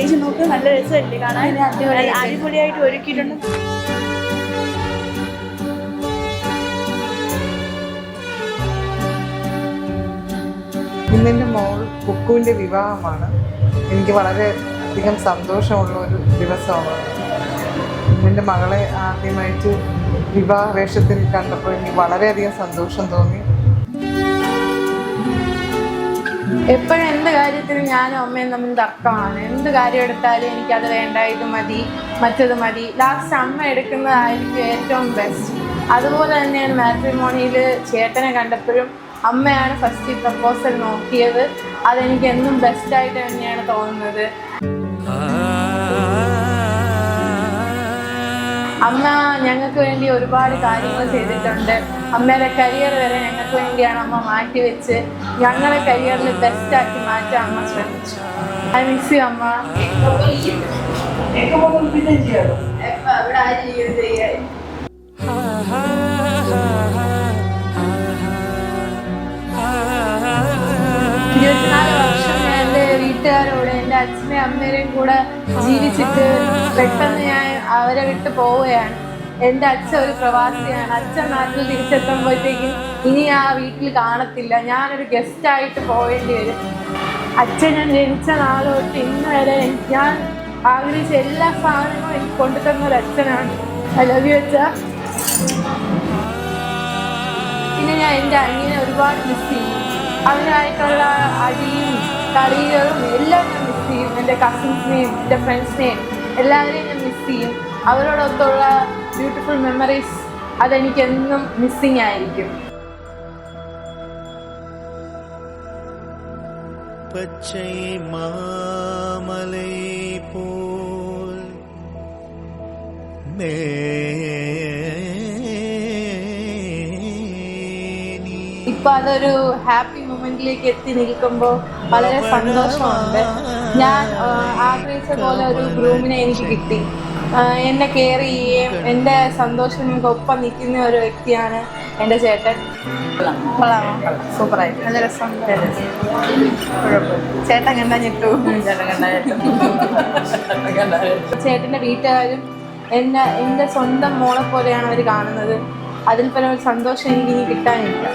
ചേച്ചി നോക്ക്, നല്ല രസമല്ലേ കാണാൻ, അടിപൊളിയായിട്ട് ഒരുക്കിയിട്ടുണ്ട്. ഇന്നെൻ്റെ മോൾ കുക്കുവിൻ്റെ വിവാഹമാണ്. എനിക്ക് വളരെ അധികം സന്തോഷമുള്ള ഒരു ദിവസമാണ്. എൻ്റെ മകളെ ആദ്യമായിട്ട് വിവാഹ വേഷത്തിൽ കണ്ടപ്പോൾ എനിക്ക് വളരെയധികം സന്തോഷം തോന്നി. എപ്പോഴും എന്ത് കാര്യത്തിനും ഞാനും അമ്മയും തമ്മിൽ തർക്കമാണ്. എന്ത് കാര്യം എടുത്താലും എനിക്കത് വേണ്ട, ഇത് മതി, മറ്റത് മതി. ലാസ്റ്റ് അമ്മ എടുക്കുന്നതായിരിക്കും ഏറ്റവും ബെസ്റ്റ്. അതുപോലെ തന്നെയാണ് മാട്രിമോണിയിൽ ചേട്ടനെ കണ്ടപ്പോഴും അമ്മയാണ് ഫസ്റ്റ് പ്രപ്പോസൽ നോക്കിയത്. അതെനിക്ക് എന്നും ബെസ്റ്റായിട്ട് തന്നെയാണ് തോന്നുന്നത്. അമ്മ ഞങ്ങൾക്ക് വേണ്ടി ഒരുപാട് കാര്യങ്ങൾ ചെയ്തിട്ടുണ്ട്. അമ്മയുടെ കരിയർ വരെ ഞങ്ങൾക്ക് വേണ്ടിയാണ് അമ്മ മാറ്റിവെച്ച് ഞങ്ങളെ കരിയറിൽ ബെസ്റ്റാക്കി മാറ്റാൻ അമ്മ ശ്രമിച്ചു. ഐ മിസ് യു അമ്മ. ഇവിടെ 24 വർഷം ഞാൻ എൻ്റെ വീട്ടുകാരോട് എൻ്റെ അച്ഛനെയും അമ്മേരെയും കൂടെ ജീവിച്ചിട്ട് പെട്ടെന്ന് ഞാൻ അവരെ വിട്ട് പോവുകയാണ്. എൻ്റെ അച്ഛൻ ഒരു പ്രവാസിയാണ്. അച്ഛൻ നാട്ടിൽ തിരിച്ചെത്തുമ്പോഴത്തേക്കും ഇനി ആ വീട്ടിൽ കാണത്തില്ല. ഞാനൊരു ഗസ്റ്റായിട്ട് പോവേണ്ടി വരും. അച്ഛൻ ഞാൻ ജനിച്ച നാൾ തൊട്ട് ഇന്ന് വരെ ഞാൻ ആഗ്രഹിച്ച എല്ലാ സാധനങ്ങളും എനിക്ക് കൊണ്ടുതന്ന ഒരു അച്ഛനാണ്. ഐ ലവ് യു അച്ഛാ. പിന്നെ ഞാൻ എൻ്റെ അനിയനെ ഒരുപാട് മിസ് ചെയ്യും. അതിനായിട്ടുള്ള അടിയും കളികളും എല്ലാം ഞാൻ മിസ് ചെയ്യും. എൻ്റെ കസിൻസിനെയും എൻ്റെ ഫ്രണ്ട്സിനെയും എല്ലാവരെയും ഞാൻ മിസ് ചെയ്യും. അവരോടൊത്തുള്ള ബ്യൂട്ടിഫുൾ മെമ്മറീസ് അതെനിക്കെന്നും മിസ്സിങ് ആയിരിക്കും. പച്ചൈ മാമലൈ പോൽ ഇപ്പം അതൊരു ഹാപ്പി മൊമെന്റിലേക്ക് എത്തി നിൽക്കുമ്പോൾ വളരെ സന്തോഷമുണ്ട്. ഞാൻ ആഗ്രഹിച്ച പോലെ ഒരു ഗ്രൂമിനെ എനിക്ക് കിട്ടി. എന്നെ കെയർ ചെയ്യുകയും എൻ്റെ സന്തോഷങ്ങൾക്കൊപ്പം നിൽക്കുന്ന ഒരു വ്യക്തിയാണ് എൻ്റെ ചേട്ടൻ. കൊള്ളാമോ? സൂപ്പറായിട്ട് നല്ല രസമുണ്ട്. ചേട്ടൻ കണ്ടാ ഞെട്ടു. ചേട്ടൻ്റെ വീട്ടുകാരും എൻ്റെ സ്വന്തം മോളെ പോലെയാണ് അവർ കാണുന്നത്. അതിൽ പല ഒരു സന്തോഷം എനിക്ക് ഇനി കിട്ടാനില്ല.